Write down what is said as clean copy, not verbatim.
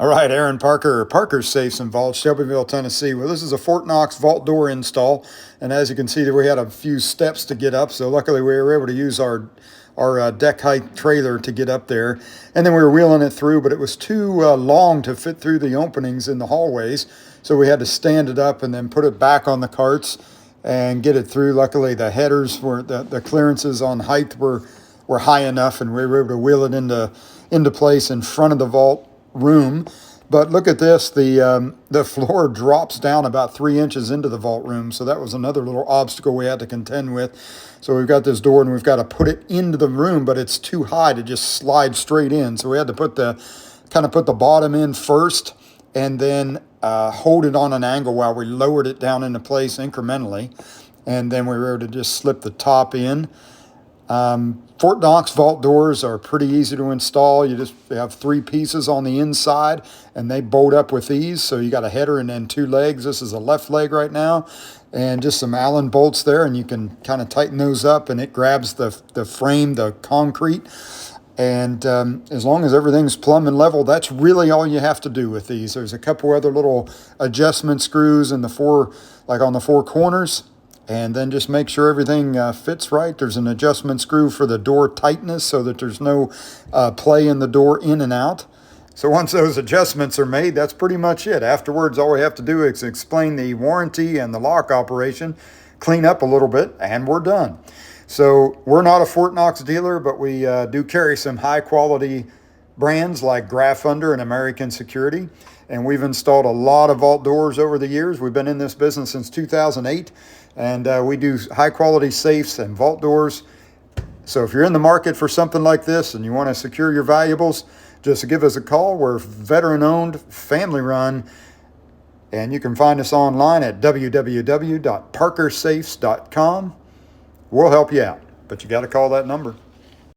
All right, Aaron Parker, Parker's Safes and Vaults, Shelbyville, Tennessee. Well, this is a Fort Knox vault door install, and as you can see, we had a few steps to get up. So luckily, we were able to use our deck height trailer to get up there, and then we were wheeling it through. But it was too long to fit through the openings in the hallways, so we had to stand it up and then put it back on the carts and get it through. Luckily, the headers were the clearances on height were high enough, and we were able to wheel it into place in front of the vault room. But look at this, the floor drops down about 3 inches into the vault room, so that was another little obstacle we had to contend with. So we've got this door and we've got to put it into the room, but it's too high to just slide straight in, so we had to put the bottom in first and then hold it on an angle while we lowered it down into place incrementally, and then we were able to just slip the top in. Fort Knox vault doors are pretty easy to install. You just have 3 pieces on the inside and they bolt up with ease. So you got a header and then 2 legs. This is a left leg right now, and just some Allen bolts there, and you can kind of tighten those up and it grabs the frame, the concrete. And as long as everything's plumb and level, that's really all you have to do with these. There's a couple other little adjustment screws in the on the 4 corners. And then just make sure everything fits right. There's an adjustment screw for the door tightness so that there's no play in the door in and out. So once those adjustments are made, that's pretty much it. Afterwards, all we have to do is explain the warranty and the lock operation, clean up a little bit, and we're done. So we're not a Fort Knox dealer, but we do carry some high quality brands like Graph Under and American Security. And we've installed a lot of vault doors over the years. We've been in this business since 2008, and we do high quality safes and vault doors. So if you're in the market for something like this and you want to secure your valuables, just give us a call. We're veteran owned, family run, and you can find us online at www.parkersafes.com. We'll help you out, but you got to call that number.